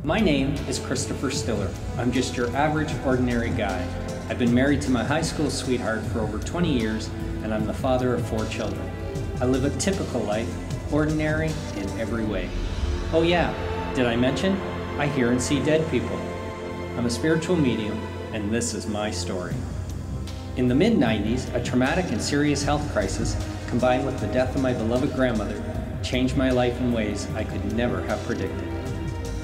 My name is Christopher Stillar. I'm just your average, ordinary guy. I've been married to my high school sweetheart for over 20 years, and I'm the father of 4 children. I live a typical life, ordinary in every way. Oh yeah, did I mention? I hear and see dead people. I'm a spiritual medium, and this is my story. In the mid-90s, a traumatic and serious health crisis, combined with the death of my beloved grandmother, changed my life in ways I could never have predicted.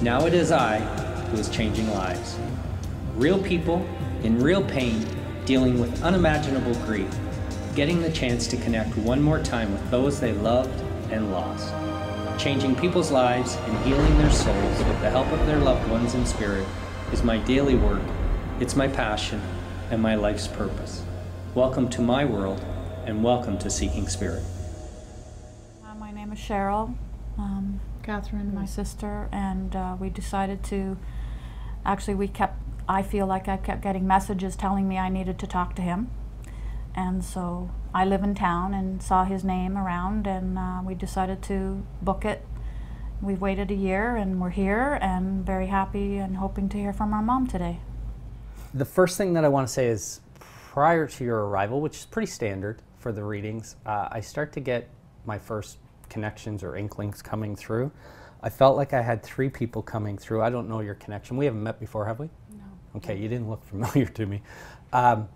Now it is I who is changing lives. Real people in real pain, dealing with unimaginable grief, getting the chance to connect one more time with those they loved and lost. Changing people's lives and healing their souls with the help of their loved ones in spirit is my daily work, it's my passion, and my life's purpose. Welcome to my world, and welcome to Seeking Spirit. My name is Cheryl. Catherine, my sister, and we decided to, I feel like I kept getting messages telling me I needed to talk to him. And so I live in town and saw his name around, and we decided to book it. We've waited a year and we're here and very happy and hoping to hear from our mom today. The first thing that I want to say is prior to your arrival, which is pretty standard for the readings, I start to get my first connections or inklings coming through. I felt like I had 3 people coming through. I don't know your connection. We haven't met before, have we? No. Okay, you didn't look familiar to me. I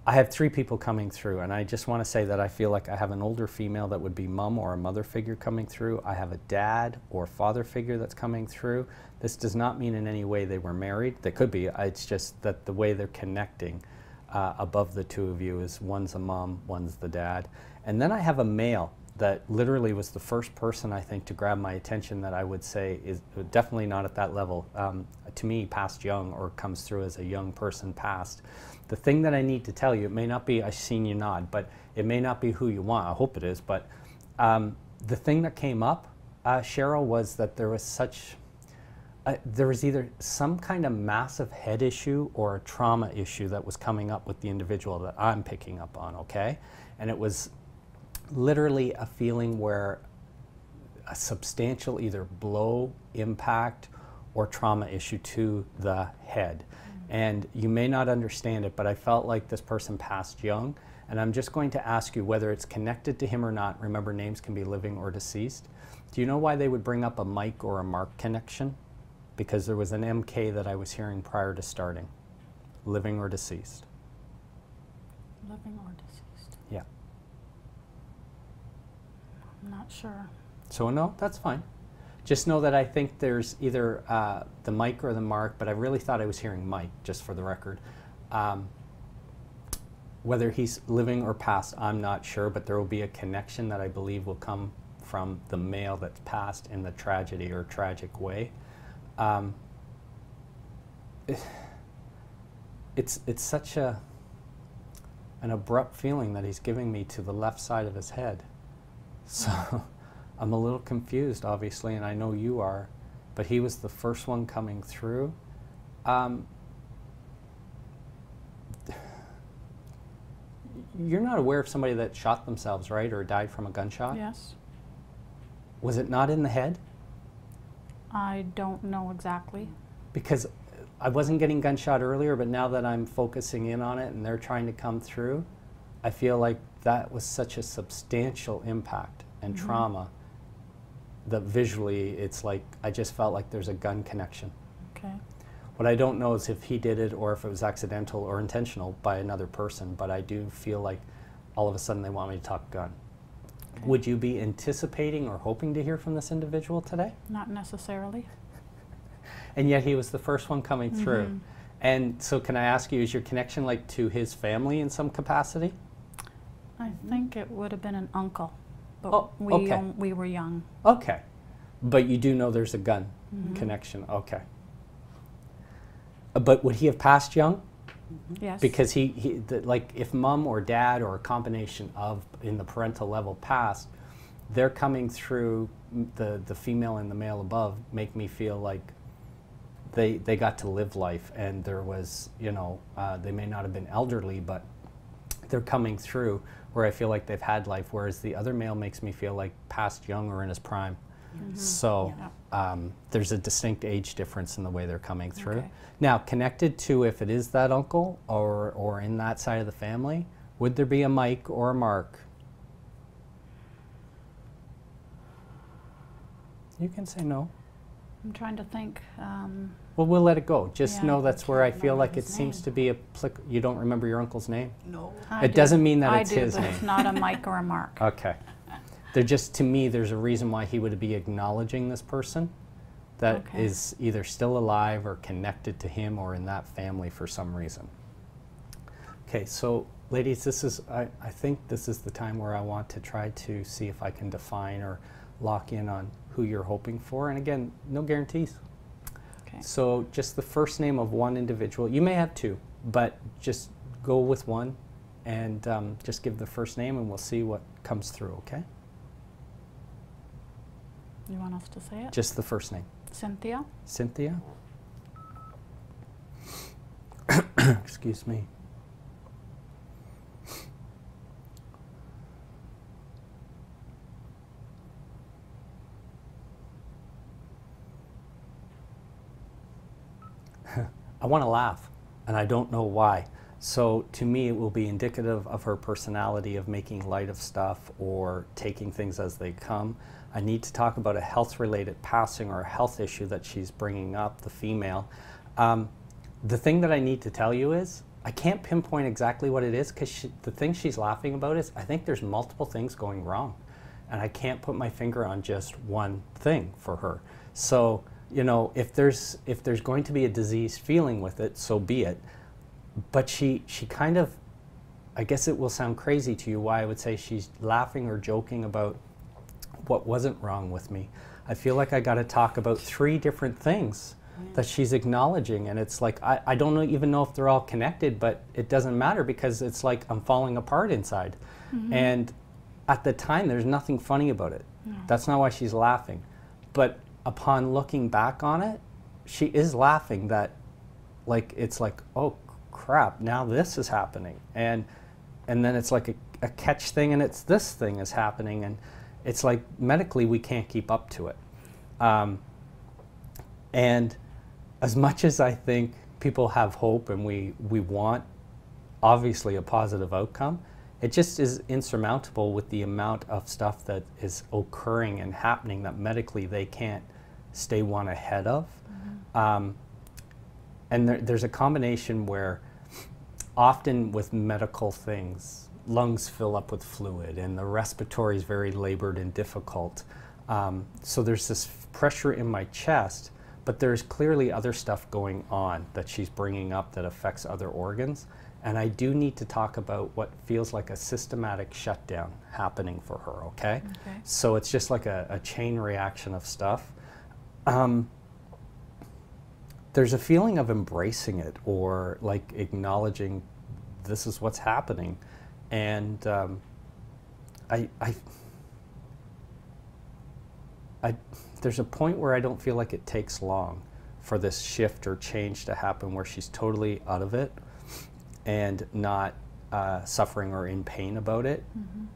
have 3 people coming through, and I just want to say that I feel like I have an older female that would be mom or a mother figure coming through. I have a dad or father figure that's coming through. This does not mean in any way they were married. They could be. It's just that the way they're connecting above the 2 of you is one's a mom, one's the dad. And then I have a male that literally was the first person, I think, to grab my attention that I would say is definitely not at that level. To me, past young, or comes through as a young person past. The thing that I need to tell you, it may not be, I've seen you nod, but it may not be who you want. I hope it is, but the thing that came up, Cheryl, was that there was there was either some kind of massive head issue or a trauma issue that was coming up with the individual that I'm picking up on, okay? And it was literally a feeling where a substantial either blow, impact, or trauma issue to the head. And you may not understand it, but I felt like this person passed young, and I'm just going to ask you whether it's connected to him or not. Remember, names can be living or deceased. Do you know why they would bring up a Mike or a Mark connection? Because there was an MK that I was hearing prior to starting. Living or deceased? Living or deceased? Yeah. I'm not sure. So no, that's fine. Just know that I think there's either the Mike or the Mark, but I really thought I was hearing Mike, just for the record. Whether he's living or passed, I'm not sure, but there will be a connection that I believe will come from the male that's passed in the tragedy or tragic way. It's such an abrupt feeling that he's giving me to the left side of his head. So I'm a little confused, obviously, and I know you are, but he was the first one coming through. You're not aware of somebody that shot themselves, right, or died from a gunshot? Yes. Was it not in the head? I don't know exactly. Because I wasn't getting gunshot earlier, but now that I'm focusing in on it and they're trying to come through, I feel like that was such a substantial impact and trauma that visually it's like I just felt like there's a gun connection. Okay. What I don't know is if he did it or if it was accidental or intentional by another person, but I do feel like all of a sudden they want me to talk gun. Okay. Would you be anticipating or hoping to hear from this individual today? Not necessarily. And yet he was the first one coming through. And so can I ask you, is your connection like to his family in some capacity? I think it would have been an uncle, but we were young. Okay, but you do know there's a gun connection, okay. But would he have passed young? Yes. Because like if mom or dad or a combination of in the parental level passed, they're coming through, the female and the male above make me feel like they got to live life, and there was, you know, they may not have been elderly, but they're coming through where I feel like they've had life, whereas the other male makes me feel like past young or in his prime. So there's a distinct age difference in the way they're coming through. Okay. Now, connected to if it is that uncle or in that side of the family, would there be a Mike or a Mark? You can say no. I'm trying to think. Well, we'll let it go. Just Yeah, know I that's where I can't feel remember like it his seems name. to be you don't remember your uncle's name? No. I It do. doesn't mean that I it's do, his but name. it's not a Mike or a Mark. Okay. To me, there's a reason why he would be acknowledging this person that Okay. is either still alive or connected to him or in that family for some reason. Okay, so ladies, I think this is the time where I want to try to see if I can define or lock in on who you're hoping for. And again, no guarantees. Okay. So just the first name of one individual. You may have two, but just go with one and just give the first name and we'll see what comes through, okay? You want us to say it? Just the first name. Cynthia? Cynthia? Excuse me. I want to laugh, and I don't know why. So to me, it will be indicative of her personality of making light of stuff or taking things as they come. I need to talk about a health-related passing or a health issue that she's bringing up, the female. The thing that I need to tell you is, I can't pinpoint exactly what it is because the thing she's laughing about is, I think there's multiple things going wrong. And I can't put my finger on just one thing for her. So, you know, if there's going to be a diseased feeling with it, so be it. But she kind of, I guess it will sound crazy to you why I would say she's laughing or joking about what wasn't wrong with me. I feel like I got to talk about 3 different things that she's acknowledging, and it's like I don't even know if they're all connected, but it doesn't matter because it's like I'm falling apart inside. And at the time, there's nothing funny about it. That's not why she's laughing. But upon looking back on it, she is laughing that, like, it's like, oh crap, now this is happening. And then it's like a catch thing, and it's this thing is happening, and it's like medically we can't keep up to it. And as much as I think people have hope and we want obviously a positive outcome, it just is insurmountable with the amount of stuff that is occurring and happening that medically they can't stay one ahead of. And there's a combination where often with medical things, lungs fill up with fluid and the respiratory is very labored and difficult. So there's this pressure in my chest, but there's clearly other stuff going on that she's bringing up that affects other organs. And I do need to talk about what feels like a systematic shutdown happening for her, okay? So it's just like a chain reaction of stuff. There's a feeling of embracing it or like acknowledging this is what's happening. And there's a point where I don't feel like it takes long for this shift or change to happen where she's totally out of it and not suffering or in pain about it.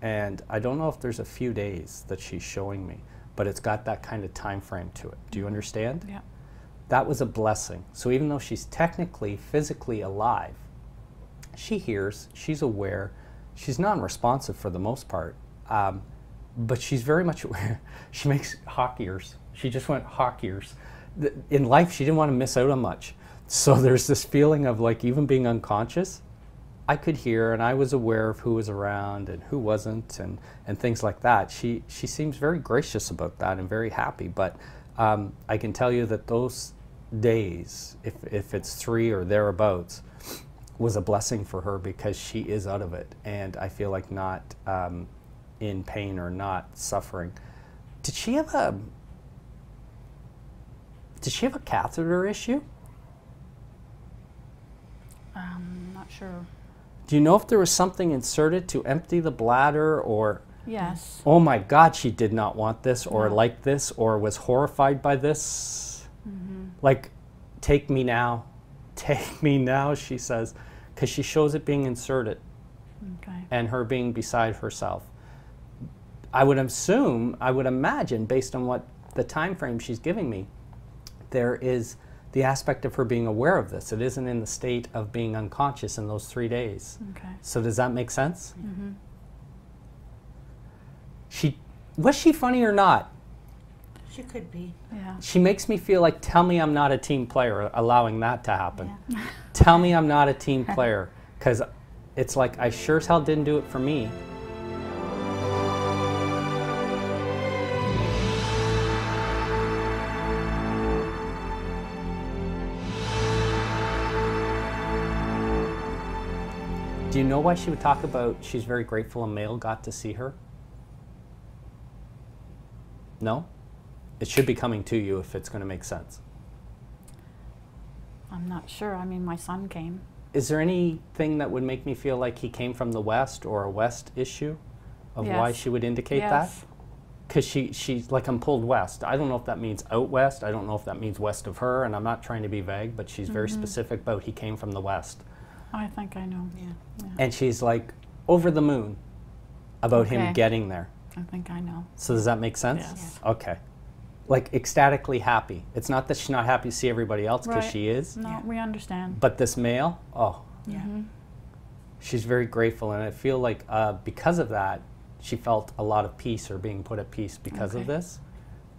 And I don't know if there's a few days that she's showing me, but it's got that kind of time frame to it. Do you understand? Yeah. That was a blessing. So even though she's technically, physically alive, she hears, she's aware, she's non-responsive for the most part, but she's very much aware. She makes hawk ears. She just went hawk ears. In life, she didn't want to miss out on much. So there's this feeling of like even being unconscious, I could hear and I was aware of who was around and who wasn't and things like that. She seems very gracious about that and very happy, but I can tell you that those days, if it's 3 or thereabouts, was a blessing for her because she is out of it and I feel like not in pain or not suffering. Did she have a catheter issue? Not sure. Do you know if there was something inserted to empty the bladder or? Yes. Oh my God, she did not want this or No. like this or was horrified by this. Like, take me now, she says, because she shows it being inserted Okay. and her being beside herself. I would assume, I would imagine, based on what the time frame she's giving me, there is the aspect of her being aware of this. It isn't in the state of being unconscious in those 3 days. Okay. So does that make sense? Mm-hmm. Was she funny or not? She could be. Yeah. She makes me feel like, tell me I'm not a team player, allowing that to happen. Yeah. Tell me I'm not a team player, because it's like, I sure as hell didn't do it for me. Do you know why she would talk about she's very grateful a male got to see her? No? It should be coming to you if it's going to make sense. I'm not sure. I mean, my son came. Is there anything that would make me feel like he came from the West or a West issue of why Yes. she would indicate Yes. that? Because she's like, I'm pulled west. I don't know if that means out west. I don't know if that means west of her, and I'm not trying to be vague, but she's very specific about he came from the West. I think I know. Yeah. Yeah. And she's like over the moon about him Okay. getting there. I think I know. So does that make sense? Yes. Okay. Like ecstatically happy. It's not that she's not happy to see everybody else, because Right. she is. No, Yeah. we understand. But this male, oh, Yeah. Mhm. she's very grateful. And I feel like because of that, she felt a lot of peace, or being put at peace because of Okay. this.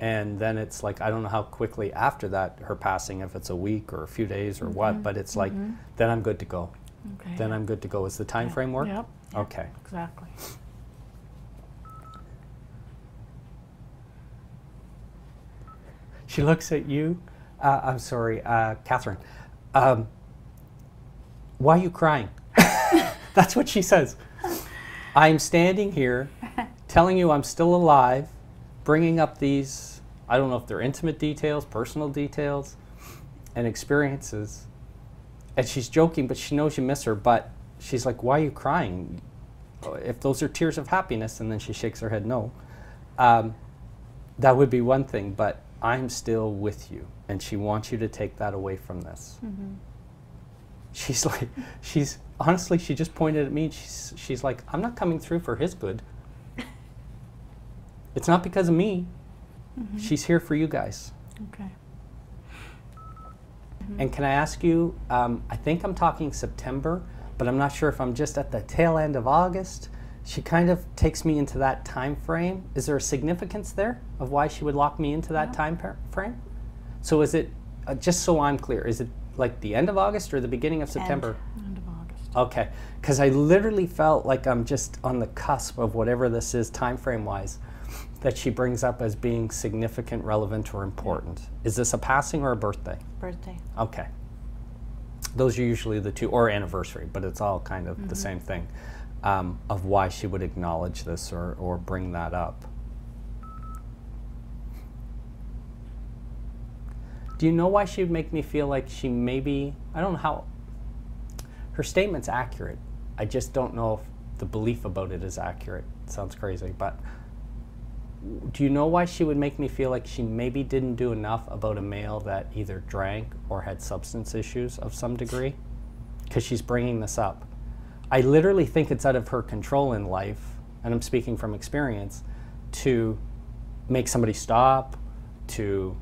And then it's like, I don't know how quickly after that, her passing, if it's a week or a few days or what, but it's like, then I'm good to go. Okay. Then I'm good to go. Is the time Yeah. frame work? Yep. Okay. Exactly. She looks at you. I'm sorry, Catherine. Why are you crying? That's what she says. I'm standing here telling you I'm still alive, bringing up these, I don't know if they're intimate details, personal details, and experiences. And she's joking, but she knows you miss her. But she's like, why are you crying? If those are tears of happiness, and then she shakes her head no, that would be one thing. But I'm still with you, and she wants you to take that away from this. She's like, honestly, she just pointed at me, and she's like, I'm not coming through for his good. It's not because of me. She's here for you guys. Okay. And can I ask you, I think I'm talking September, but I'm not sure if I'm just at the tail end of August. She kind of takes me into that time frame. Is there a significance there of why she would lock me into that time frame? So is it, just so I'm clear, is it like the end of August or the beginning of September? End of August. Okay, because I literally felt like I'm just on the cusp of whatever this is time frame wise that she brings up as being significant, relevant, or important. Is this a passing or a birthday? Birthday. Okay. Those are usually the two, or anniversary, but it's all kind of the same thing, of why she would acknowledge this or bring that up. Do you know why she would make me feel like she maybe, I don't know how, her statement's accurate. I just don't know if the belief about it is accurate. It sounds crazy, but do you know why she would make me feel like she maybe didn't do enough about a male that either drank or had substance issues of some degree? Because she's bringing this up. I literally think it's out of her control in life, and I'm speaking from experience, to make somebody stop, to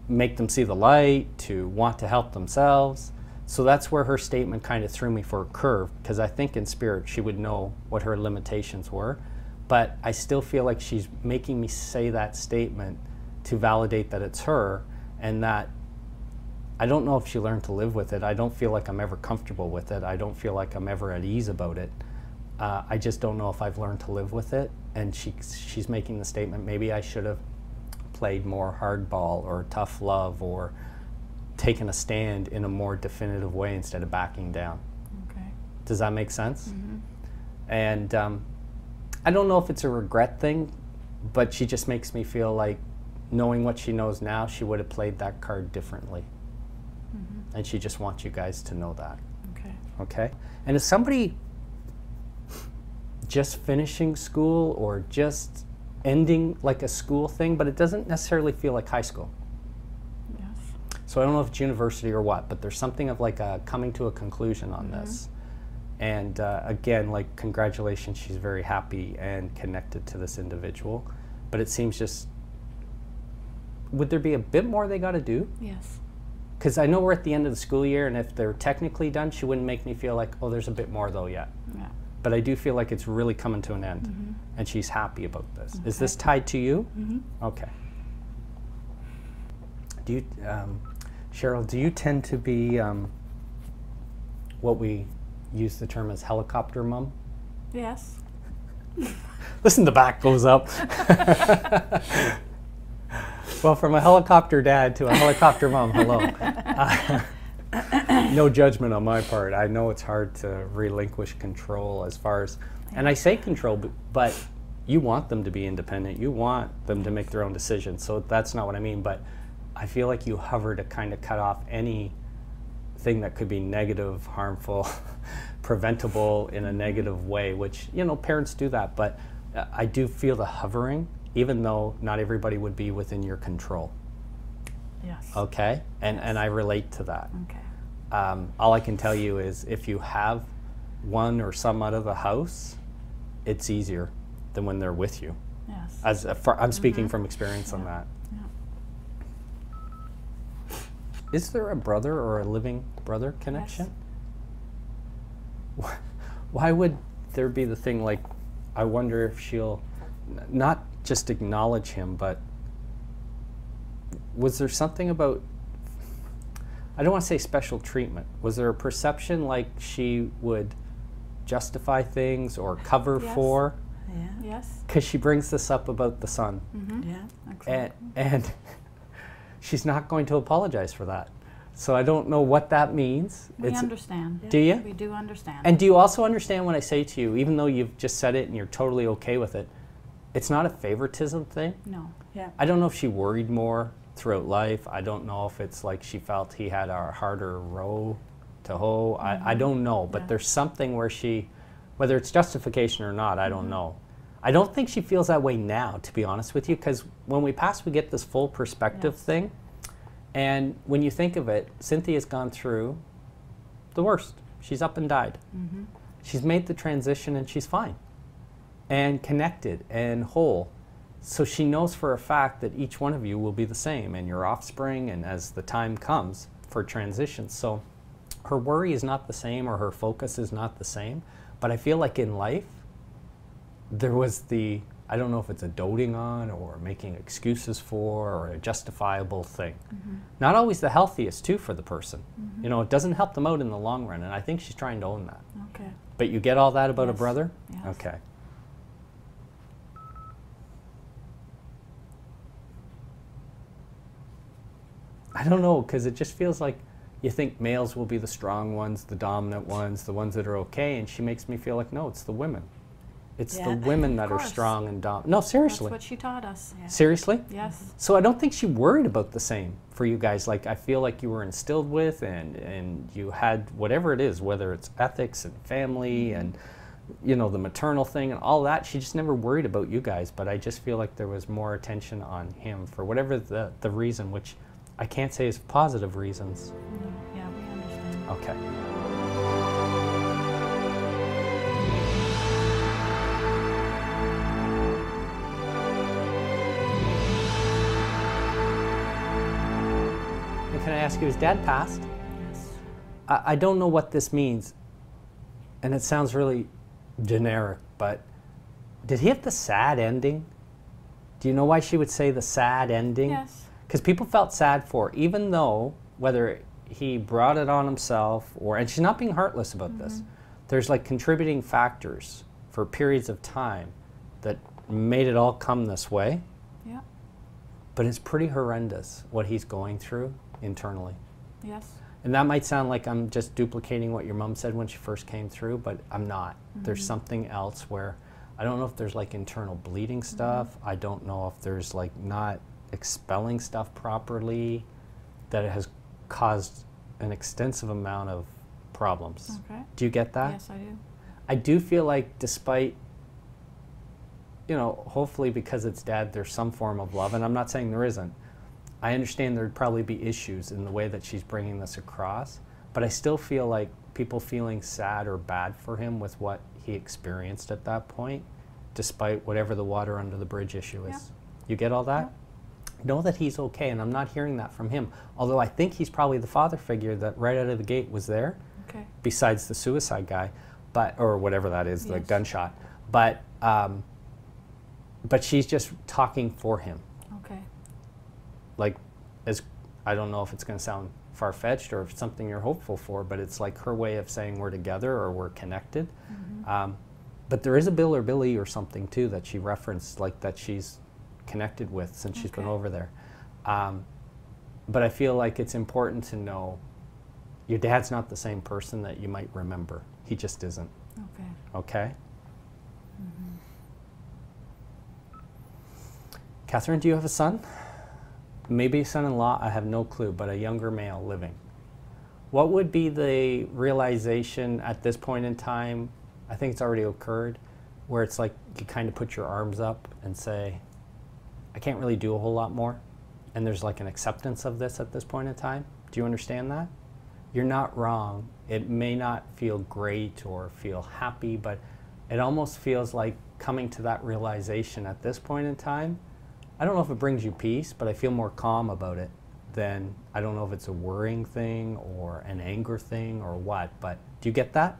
make them see the light, to want to help themselves. So that's where her statement kind of threw me for a curve, because I think in spirit she would know what her limitations were. But I still feel like she's making me say that statement to validate that it's her, and that I don't know if she learned to live with it. I don't feel like I'm ever comfortable with it. I don't feel like I'm ever at ease about it. I just don't know if I've learned to live with it. And she's making the statement, maybe I should have played more hardball or tough love or taken a stand in a more definitive way instead of backing down. Okay. Does that make sense? And I don't know if it's a regret thing, but she just makes me feel like, knowing what she knows now, she would have played that card differently. And she just wants you guys to know that. Okay. Okay? And is somebody just finishing school or just ending like a school thing, but it doesn't necessarily feel like high school? Yes. So I don't know if it's university or what, but there's something of like a coming to a conclusion on this. And again, like, congratulations, she's very happy and connected to this individual. But it seems just would there be a bit more they got to do? Yes. Because I know we're at the end of the school year, and if they're technically done, she wouldn't make me feel like, oh, there's a bit more though yet. Yeah. But I do feel like it's really coming to an end, and she's happy about this. Is this tied to you? Okay. Do you, Cheryl, do you tend to be what we use the term as helicopter mom? Yes. Listen, the back goes up. Well, from a helicopter dad to a helicopter mom, hello. No judgment on my part. I know it's hard to relinquish control as far as, and I say control, but you want them to be independent. You want them to make their own decisions. So that's not what I mean, but I feel like you hover to kind of cut off anything that could be negative, harmful, preventable in a negative way, which, you know, parents do that, but I do feel the hovering, even though not everybody would be within your control. Yes. Okay? And I relate to that. Okay. All I can tell you is if you have one or some out of the house, it's easier than when they're with you. Yes. I'm speaking from experience on that. Yeah. Is there a brother or a living brother connection? Yes. Why would there be the thing like, I wonder if she'll not just acknowledge him, but was there something about, I don't want to say special treatment, was there a perception like she would justify things or cover Yes. for? Yeah. Yes. Because she brings this up about the son. Yeah. Exactly. And she's not going to apologize for that. So I don't know what that means. We understand. Do you? We do understand. And do you also understand when I say to you, even though you've just said it and you're totally okay with it, it's not a favoritism thing? No. Yeah. I don't know if she worried more throughout life. I don't know if it's like she felt he had a harder row to hoe. I don't know, but Yeah. there's something where she, whether it's justification or not, I don't know. I don't think she feels that way now, to be honest with you, because when we pass, we get this full perspective Yes. thing. And when you think of it, Cynthia's gone through the worst. She's up and died. She's made the transition and she's fine and connected and whole. So she knows for a fact that each one of you will be the same and your offspring, and as the time comes for transition. So her worry is not the same, or her focus is not the same. But I feel like in life, there was the, I don't know if it's a doting on or making excuses for or a justifiable thing. Not always the healthiest too for the person. You know, it doesn't help them out in the long run, and I think she's trying to own that. Okay. But you get all that about a Yes. brother? Yes. Okay. I don't know, because it just feels like you think males will be the strong ones, the dominant ones, the ones that are okay, and she makes me feel like, no, it's the women. It's the Yeah. women that are course. strong and dominant. No, That's seriously. what she taught us. Yeah. Seriously? Yes. So I don't think she worried about the same for you guys. Like, I feel like you were instilled with, and you had whatever it is, whether it's ethics and family and, you know, the maternal thing and all that. She just never worried about you guys, but I just feel like there was more attention on him for whatever the reason, which I can't say is positive reasons. Yeah, we understand. Okay. And can I ask you, his dad passed? Yes. I don't know what this means, and it sounds really generic, but did he have the sad ending? Do you know why she would say the sad ending? Yes. Because people felt sad for her, even though whether he brought it on himself or, and she's not being heartless about this, there's like contributing factors for periods of time that made it all come this way. Yeah. But it's pretty horrendous what he's going through internally. Yes. And that might sound like I'm just duplicating what your mom said when she first came through, but I'm not. There's something else where I don't know if there's like internal bleeding stuff. I don't know if there's like not expelling stuff properly that has caused an extensive amount of problems. Okay. Do you get that? Yes, I do. I do feel like despite, you know, hopefully because it's dad, there's some form of love, and I'm not saying there isn't. I understand there'd probably be issues in the way that she's bringing this across, but I still feel like people feeling sad or bad for him with what he experienced at that point, despite whatever the water under the bridge issue is. Yeah. You get all that? know that he's okay, and I'm not hearing that from him. Although I think he's probably the father figure that right out of the gate was there, Okay. besides the suicide guy, or whatever that is, the Yes. gunshot. But she's just talking for him. Okay. Like, I don't know if it's going to sound far-fetched or if it's something you're hopeful for, but it's like her way of saying we're together or we're connected. But there is a Bill or Billy or something too that she referenced, like that she's connected with since she's been Okay. over there. But I feel like it's important to know your dad's not the same person that you might remember. He just isn't. Okay. Okay? Catherine, do you have a son? Maybe a son-in-law, I have no clue, but a younger male living. What would be the realization at this point in time, I think it's already occurred, where it's like you kind of put your arms up and say, I can't really do a whole lot more, and there's like an acceptance of this at this point in time? Do you understand that? You're not wrong. It may not feel great or feel happy, but it almost feels like coming to that realization at this point in time. I don't know if it brings you peace, but I feel more calm about it than, I don't know if it's a worrying thing or an anger thing or what, but do you get that?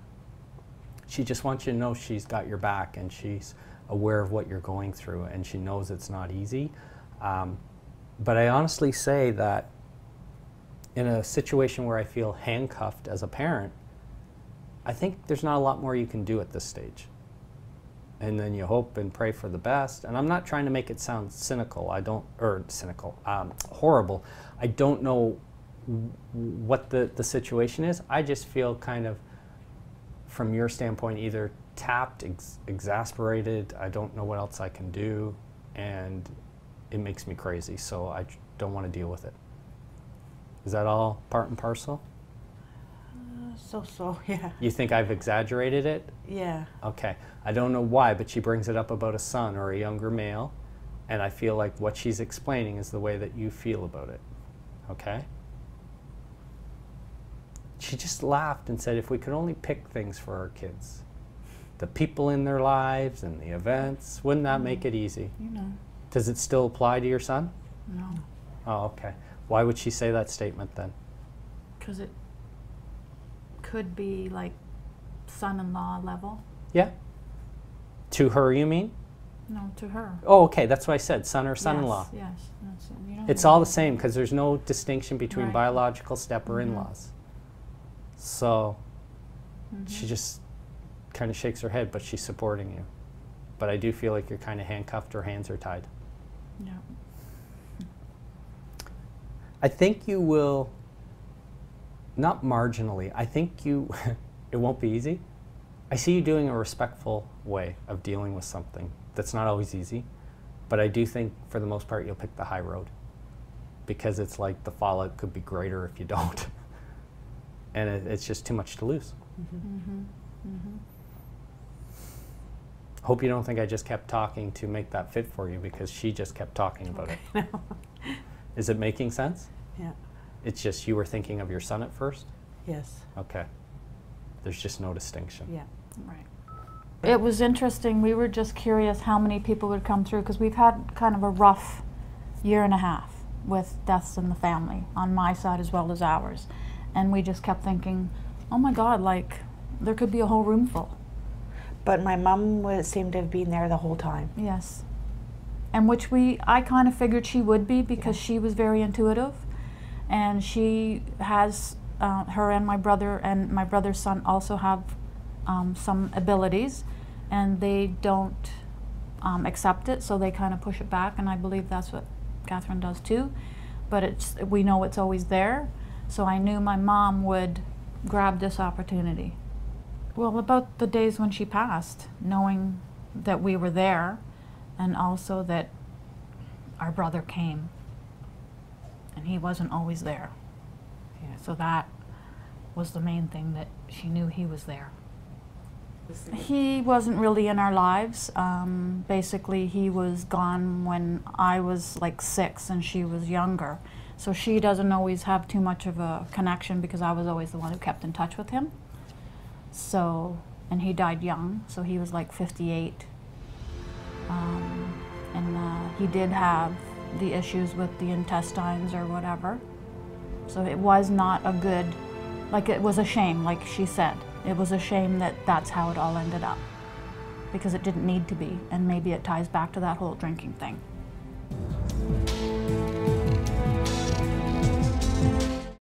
She just wants you to know she's got your back and she's aware of what you're going through and she knows it's not easy. But I honestly say that in a situation where I feel handcuffed as a parent, I think there's not a lot more you can do at this stage. And then you hope and pray for the best. And I'm not trying to make it sound cynical. Horrible. I don't know what the situation is. I just feel kind of, from your standpoint, either tapped, exasperated. I don't know what else I can do. And it makes me crazy. So I don't want to deal with it. Is that all part and parcel? So, yeah. You think I've exaggerated it? Yeah. Okay. I don't know why, but she brings it up about a son or a younger male, and I feel like what she's explaining is the way that you feel about it. Okay? She just laughed and said if we could only pick things for our kids, the people in their lives and the events, wouldn't that make it easy? You know. Does it still apply to your son? No. Oh, okay. Why would she say that statement then? Because it could be like son-in-law level. Yeah? To her, you mean? No, to her. Oh, okay. That's what I said, son or son-in-law. Yes. That's, you know, It's all the same because there's no distinction between Right. biological step or in-laws. So she just kind of shakes her head, but she's supporting you. But I do feel like you're kind of handcuffed or hands are tied. Yeah. I think you will, not marginally, I think you, it won't be easy. I see you doing a respectful way of dealing with something that's not always easy, but I do think for the most part you'll pick the high road because it's like the fallout could be greater if you don't. And it's just too much to lose. Hope you don't think I just kept talking to make that fit for you because she just kept talking about it. Is it making sense? Yeah. It's just you were thinking of your son at first? Yes. Okay. There's just no distinction. Yeah. Right. It was interesting. We were just curious how many people would come through because we've had kind of a rough year and a half with deaths in the family on my side as well as ours. And we just kept thinking, oh my God, like there could be a whole room full. But my mom seemed to have been there the whole time. Yes. And which I kind of figured she would be because she was very intuitive. And she has, her and my brother's son also have some abilities. And they don't accept it, so they kind of push it back. And I believe that's what Catherine does too. But we know it's always there. So I knew my mom would grab this opportunity. Well, about the days when she passed, knowing that we were there, and also that our brother came, and he wasn't always there. Yeah. So that was the main thing, that she knew he was there. He wasn't really in our lives. Basically, he was gone when I was like 6 and she was younger. So she doesn't always have too much of a connection because I was always the one who kept in touch with him. So, and he died young, so he was like 58. And he did have the issues with the intestines or whatever. So it was not a good, like it was a shame, like she said. It was a shame that that's how it all ended up, because it didn't need to be, and maybe it ties back to that whole drinking thing.